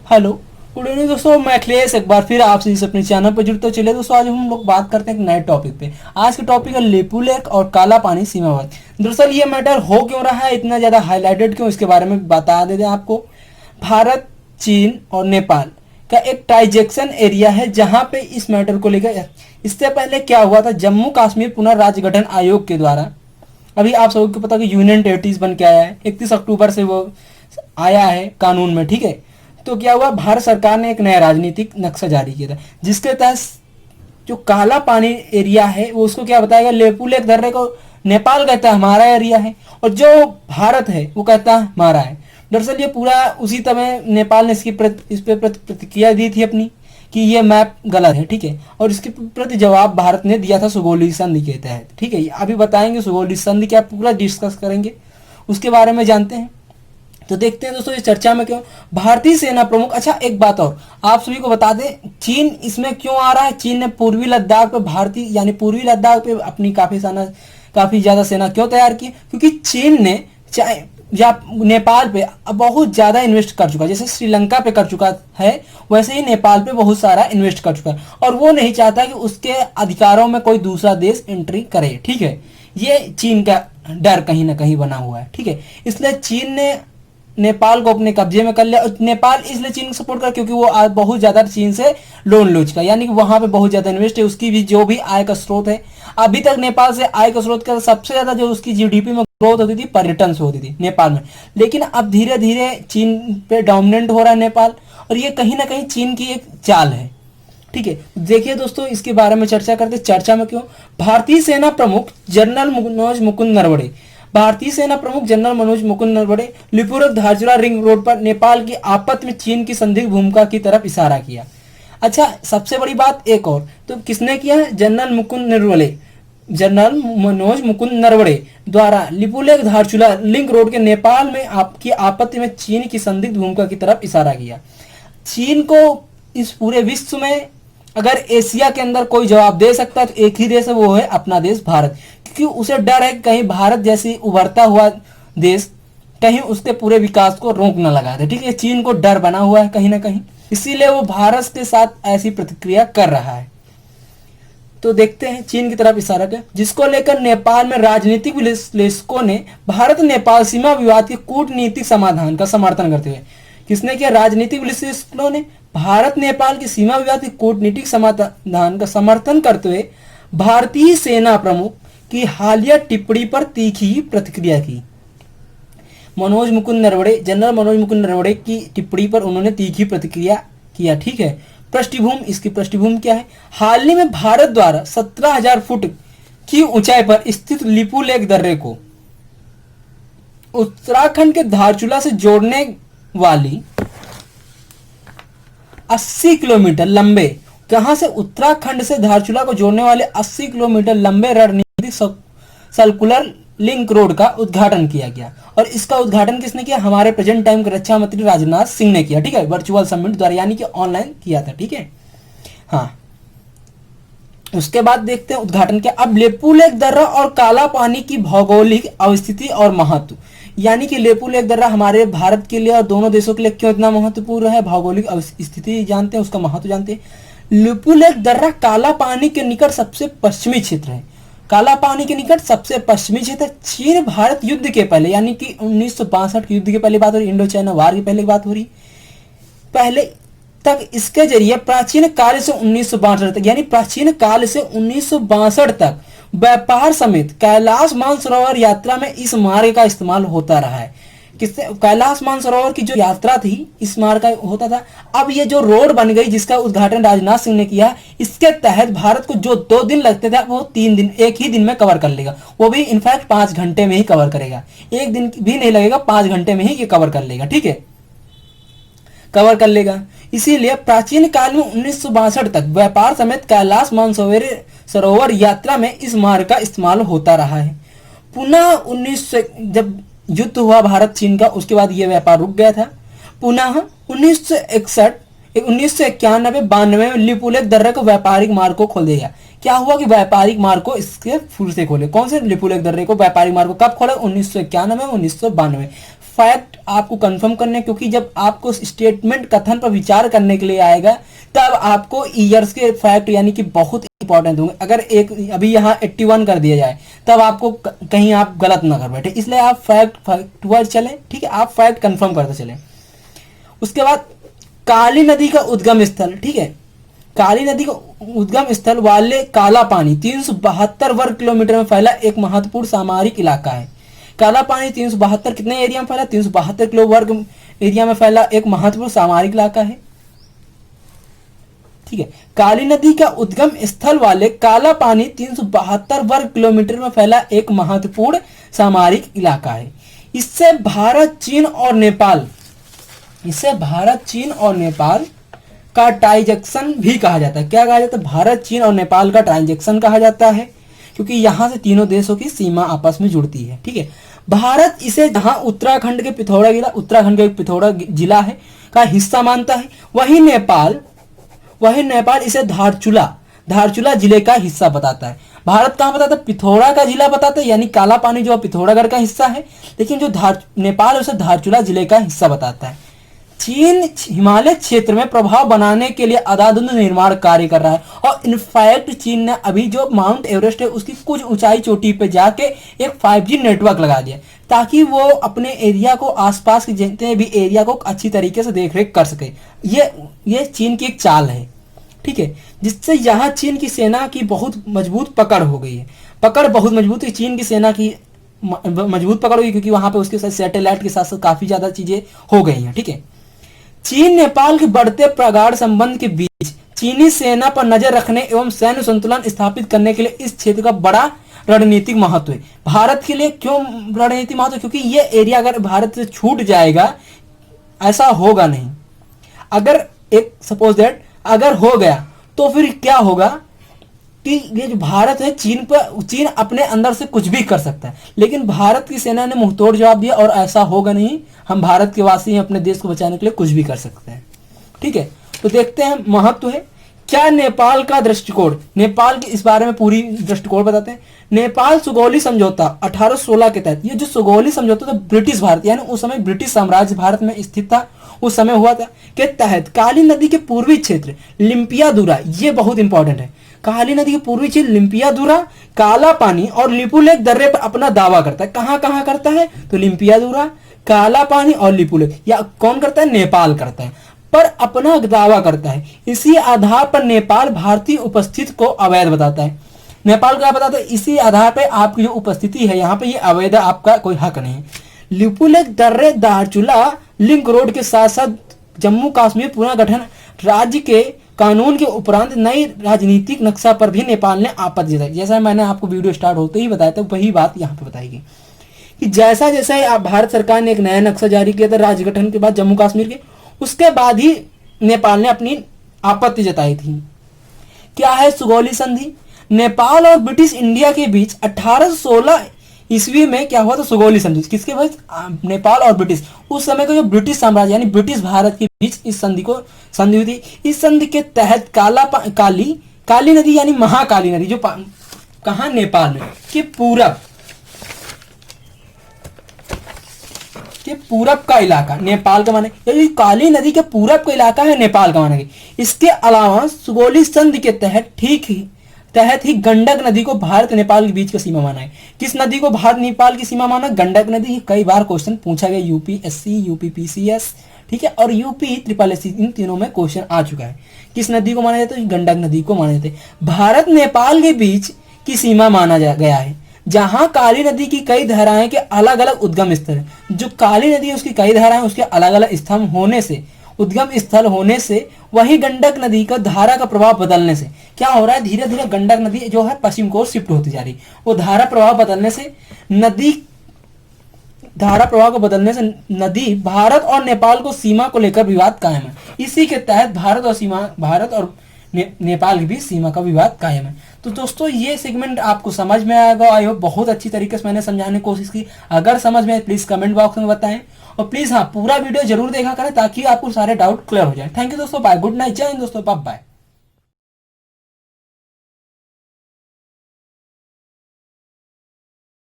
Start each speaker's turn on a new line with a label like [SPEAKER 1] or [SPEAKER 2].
[SPEAKER 1] Hello, good evening दोस्तों। मैं अखिलेश एक बार फिर आपसे इस अपने चैनल पर जुड़ते चले दोस्तों। आज हम लोग बात करते हैं एक नए टॉपिक पे। आज का टॉपिक है लेपू लेक और काला पानी सीमावर्त। दरअसल ये मैटर हो क्यों रहा है, इतना ज़्यादा हाईलाइटेड क्यों, इसके बारे में बता देते हैं आपको। भारत, चीन और नेपाल का एक ट्रांजैक्शन एरिया है जहां पे इस मैटर को लेकर इससे पहले क्या हुआ था, जम्मू कश्मीर पुनर्राज्य गठन आयोग के द्वारा, अभी आप सबको पता कि यूनियन टेरिटरीज बन के आया है, 31 अक्टूबर से वो आया है कानून में, ठीक है। तो क्या हुआ, भारत सरकार ने एक नया राजनीतिक नक्शा जारी किया था जिसके तहत जो काला पानी एरिया है वो उसको क्या बताएगा, लेपू लेक दर्रे को नेपाल कहता है हमारा एरिया है, और जो भारत है वो कहता है हमारा है। दरअसल ये पूरा उसी समय नेपाल ने इस पे प्रतिक्रिया दी थी अपनी कि ये मैप गलत है, ठीक है। और इसके प्रति जवाब भारत ने दिया था सुगोली संधि के तहत, ठीक है। अभी बताएंगे सुगोली संधि क्या, पूरा डिस्कस करेंगे, उसके बारे में जानते हैं। तो देखते हैं दोस्तों ये चर्चा में क्यों। भारतीय सेना प्रमुख, अच्छा एक बात और आप सभी को बता दें, चीन इसमें क्यों आ रहा है। चीन ने पूर्वी लद्दाख पे भारतीय यानी पूर्वी लद्दाख पे अपनी काफी ज्यादा सेना क्यों तैयार की, क्योंकि चीन ने चाहे या नेपाल पे बहुत ज्यादा इन्वेस्ट कर चुका है, जैसे श्रीलंका पे कर चुका है वैसे ही नेपाल पे बहुत सारा इन्वेस्ट कर चुका है, और वो नहीं चाहता कि उसके अधिकारों में कोई दूसरा देश एंट्री करे, ठीक है। ये चीन का डर कहीं ना कहीं बना हुआ है, ठीक है। इसलिए चीन ने नेपाल को अपने कब्जे में कर लिया। और नेपाल इसलिए चीन को सपोर्ट कर क्योंकि वो बहुत ज्यादा चीन से लोन ले चुका है, यानी कि वहां पे बहुत ज्यादा इन्वेस्ट है, उसकी भी जो भी आय का स्रोत है। अभी तक नेपाल से आय का स्रोत का सबसे ज्यादा जो उसकी जीडीपी में ग्रोथ होती थी पर्यटन से होती थी नेपाल में, लेकिन अब धीरे धीरे चीन पे डोमिनेंट हो रहा है नेपाल, और ये कहीं ना कहीं चीन की एक चाल है, ठीक है। देखिए दोस्तों इसके बारे में चर्चा करते। चर्चा में क्यों, भारतीय सेना प्रमुख जनरल मनोज मुकुंद नरवणे, भारतीय सेना प्रमुख general Manoj Mukund Naravane Lipulekh Dharchula ring road पर नेपाल की आपत्ति में चीन की संदिग्ध भूमिका की तरफ इशारा किया। अच्छा सबसे बड़ी बात एक और, तो किसने किया है, जनरल मनोज मुकुंद नरवणे द्वारा लिपुलेख धारचूला लिंक रोड के नेपाल में आपकी आपत्ति में चीन की संदिग्ध भूमिका की तरफ इशारा किया। चीन को इस पूरे विश्व में अगर एशिया के अंदर कोई जवाब दे सकता है तो एक ही देश है, वो है अपना देश भारत, क्योंकि उसे डर है कहीं भारत जैसी उभरता हुआ देश कहीं उसके पूरे विकास को रोक न लगा दे, ठीक है। चीन को डर बना हुआ है कहीं ना कहीं, इसीलिए वो भारत के साथ ऐसी प्रतिक्रिया कर रहा है। तो देखते हैं चीन की तरफ इशारा कर, जिसको लेकर नेपाल में राजनीतिक विश्लेषकों ने भारत नेपाल सीमा विवाद के कूटनीतिक समाधान का समर्थन करते हुए, किसने किया, राजनीतिक विश्लेषकों ने भारत नेपाल की सीमा विवाद के कूटनीतिक समाधान का समर्थन करते हुए भारतीय सेना प्रमुख की हालिया टिप्पणी पर तीखी प्रतिक्रिया की। मनोज मुकुंद नरवणे, जनरल मनोज मुकुंद नरवणे की टिप्पणी पर उन्होंने तीखी प्रतिक्रिया किया, ठीक है। पृष्ठभूमि, इसकी पृष्ठभूमि क्या है, हाल ही में भारत द्वारा 17,000 फुट की ऊंचाई पर स्थित लिपू लेक दर्रे को उत्तराखंड के धारचूला से जोड़ने वाली 80 किलोमीटर लंबे, कहां से, उत्तराखंड से धारचूला को जोड़ने वाले 80 किलोमीटर लंबे रणनीतिक सर्कुलर लिंक रोड का उद्घाटन किया गया। और इसका उद्घाटन किसने किया, हमारे प्रेजेंट टाइम के रक्षा मंत्री राजनाथ सिंह ने किया, ठीक है, वर्चुअल समिट द्वारा, यानी कि ऑनलाइन किया था, ठीक है। हाँ उसके बाद देखते हैं उद्घाटन क्या। अब लेपू लेक दर्रा और काला पानी की भौगोलिक अवस्थिति और महत्व, यानी कि लेपू लेक दर्रा हमारे भारत के लिए और दोनों देशों के लिए क्यों इतना महत्वपूर्ण है, भौगोलिक स्थिति जानते हैं, उसका महत्व जानते हैं। लेपू लेक दर्रा काला पानी के निकट सबसे पश्चिमी क्षेत्र है, काला पानी के निकट सबसे पश्चिमी क्षेत्र। चीन भारत युद्ध के पहले, यानी कि 1962 के युद्ध के पहले बात हो रही, इंडो चाइना वार की पहले बात हो रही, पहले तक इसके जरिए प्राचीन काल से 1962 तक, यानी प्राचीन काल से 1962 तक व्यापार समेत कैलाश मानसरोवर यात्रा में इस मार्ग का इस्तेमाल होता रहा है। किससे, कैलाश मानसरोवर की जो यात्रा थी इस मार्ग का होता था। अब ये जो रोड बन गई जिसका उद्घाटन राजनाथ सिंह ने किया, इसके तहत भारत को जो 2 दिन लगते थे वो 3 दिन, एक ही दिन में कवर कर लेगा, वो भी इनफैक्ट 5 घंटे में ही कवर करेगा, एक दिन भी नहीं लगेगा, 5 घंटे में ही ये कवर कर लेगा, ठीक है, कवर कर लेगा। इसीलिए प्राचीन काल में 1962 तक व्यापार समेत कैलाश मानसरोवर यात्रा में इस मार्ग का इस्तेमाल होता रहा है। पुनः 1900 जब युद्ध हुआ भारत चीन का, उसके बाद यह व्यापार रुक गया था। पुनः 1991 1991-92 में लिपू लेक दर्रे को व्यापारिक मार्ग को खोल दिया। क्या हुआ कि व्यापारिक मार्ग को इसके फिर से खोले, कौन से, लिपू लेक दर्रे को व्यापारिक मार्ग को कब खोले, 1991 1992। फैक्ट आपको कंफर्म करने, क्योंकि जब आपको स्टेटमेंट कथन पर विचार करने के लिए आएगा तब आपको ईयर्स के फैक्ट यानी कि बहुत इंपॉर्टेंट होंगे। अगर एक अभी यहाँ 81 कर दिया जाए तब आपको कहीं आप गलत ना कर बैठे, इसलिए आप फैक्ट वाइज चलें, ठीक है, आप फैक्ट कंफर्म करते चलें। उसके बाद काली नदी का उद्गम स्थल, ठीक है, काली नदी का उद्गम स्थल वाले काला पानी 372 वर्ग किलोमीटर में फैला एक महत्वपूर्ण सामरिक इलाका है। काला पानी 372 कितने एरिया में फैला, 372 किलो वर्ग एरिया में फैला एक महत्वपूर्ण सामरिक इलाका है, ठीक है। काली नदी का उद्गम स्थल वाले काला पानी 372 वर्ग किलोमीटर में फैला एक महत्वपूर्ण सामरिक इलाका है। इससे भारत चीन और नेपाल का ट्रांजैक्शन भी कहा जाता है। क्या कहा जाता है? भारत चीन और नेपाल का ट्रांजैक्शन कहा जाता है, क्योंकि यहां से तीनों देशों की सीमा आपस में जुड़ती है, ठीक है। भारत इसे जहां उत्तराखंड के पिथौरा जिला है का हिस्सा मानता है, वही नेपाल इसे धारचूला जिले का हिस्सा बताता है। भारत कहां बताता है? पिथौरा का जिला बताता है, यानी काला पानी जो पिथौरागढ़ का हिस्सा है, लेकिन जो नेपाल उसे धारचूला जिले का हिस्सा बताता है। चीन हिमालय क्षेत्र में प्रभाव बनाने के लिए अंधाधुंध निर्माण कार्य कर रहा है, और इनफैक्ट चीन ने अभी जो माउंट एवरेस्ट है उसकी कुछ ऊंचाई चोटी पे जाके एक 5G नेटवर्क लगा दिया, ताकि वो अपने एरिया को, आसपास के जितने भी एरिया को अच्छी तरीके से देखरेख कर सके। ये चीन की एक चाल है, ठीक है, जिससे यहाँ चीन की सेना की बहुत मजबूत पकड़ हो गई है। पकड़ बहुत मजबूत है, चीन की सेना की मजबूत पकड़ हुई, क्योंकि वहां पे उसके साथ सैटेलाइट के साथ साथ काफी ज्यादा चीजें हो गई हैं, ठीक है। चीन नेपाल के बढ़ते प्रगाढ़ संबंध के बीच चीनी सेना पर नजर रखने एवं सैन्य संतुलन स्थापित करने के लिए इस क्षेत्र का बड़ा रणनीतिक महत्व है। भारत के लिए क्यों रणनीतिक महत्व? क्योंकि ये एरिया अगर भारत से छूट जाएगा, ऐसा होगा नहीं। अगर एक सपोज दैट अगर हो गया तो फिर क्या होगा कि ये जो भारत है, चीन अपने अंदर से कुछ भी कर सकता है, लेकिन भारत की सेना ने मुंहतोड़ जवाब दिया और ऐसा होगा नहीं। हम भारत के वासी अपने देश को बचाने के लिए कुछ भी कर सकते हैं, ठीक है। तो देखते हैं महत्व है क्या नेपाल का दृष्टिकोण। नेपाल के इस बारे में पूरी दृष्टिकोण बताते हैं। नेपाल सुगौली समझौता 1816 के तहत, ये जो सुगौली समझौता था ब्रिटिश भारत यानी उस समय ब्रिटिश साम्राज्य भारत में स्थित था, उस समय हुआ था, के तहत काली नदी के पूर्वी क्षेत्र लिम्पियादुरा, ये बहुत इंपॉर्टेंट है, काली नदी के पूर्वी क्षेत्र लिम्पियादुरा, काला पानी और लिपुलेख दर्रे पर अपना दावा करता है। कहां कहां करता है? तो लिम्पियादुरा, काला पानी और लिपुलेख, या कौन करता है? नेपाल करता है, पर अपना दावा करता है। इसी आधार पर नेपाल भारतीय उपस्थिति को अवैध बताता है। नेपाल क्या बताता है? इसी आधार पर आपकी जो उपस्थिति है यहाँ पे ये अवैध, आपका कोई हक नहीं है। लिपुलेख दर्रे धारचूला लिंक रोड के साथ साथ जम्मू कश्मीर पुनर्गठन राज्य के कानून के उपरांत नई राजनीतिक नक्शा पर भी नेपाल ने आपत्ति जताई। जैसा मैंने आपको वीडियो स्टार्ट होते ही बताया था, वही बात यहाँ पे बताई गई कि जैसा जैसा भारत सरकार ने एक नया नक्शा जारी किया था राज्य गठन के बाद जम्मू कश्मीर के, उसके बाद ही नेपाल ने अपनी आपत्ति जताई थी। क्या है सुगौली संधि? नेपाल और ब्रिटिश इंडिया के बीच 1816 ईस्वी में क्या हुआ था? सुगौली संधि। किसके बीच? नेपाल और ब्रिटिश, उस समय का जो ब्रिटिश साम्राज्य यानी ब्रिटिश भारत के बीच इस संधि हुई थी। इस संधि के तहत काली नदी यानी महाकाली नदी जो कहा नेपाल में के पूरब का इलाका नेपाल का माने, यदि काली नदी के पूरब का इलाका है नेपाल का मानेंगे। इसके अलावा सुगौली संधि के तहत ही गंडक नदी को भारत नेपाल के बीच का सीमा माना है। किस नदी को भारत नेपाल की सीमा माना? गंडक नदी। कई बार क्वेश्चन पूछा गया, यूपीएससी, यूपीपीसीएस, ठीक है, और यूपी ट्रिपल एस, इन तीनों में क्वेश्चन आ चुका है। किस नदी को माना जाता है? गंडक नदी को माना जाता है। भारत नेपाल के बीच की सीमा माना गया है, जहां काली नदी की कई धाराएं के अलग अलग उद्गम स्थल है। जो काली नदी है उसकी कई धाराएं उसके अलग अलग स्थल होने से, उद्गम स्थल होने से, वही गंडक नदी का धारा का प्रभाव बदलने से क्या हो रहा है? धीरे धीरे गंडक नदी जो है पश्चिम की ओर शिफ्ट होती जा रही। वो धारा प्रभाव बदलने से नदी भारत और नेपाल को सीमा को लेकर विवाद कायम है। इसी के तहत भारत और नेपाल के बीच सीमा का विवाद कायम है। तो दोस्तों ये सेगमेंट आपको समझ में आएगा। आई होप बहुत अच्छी तरीके से मैंने समझाने की कोशिश की। अगर समझ में आए प्लीज कमेंट बॉक्स में बताएं, और प्लीज हाँ पूरा वीडियो जरूर देखा करें ताकि आपको सारे डाउट क्लियर हो जाए। थैंक यू दोस्तों, बाय, गुड नाइट, जय हिंद दोस्तों, बाय बाय।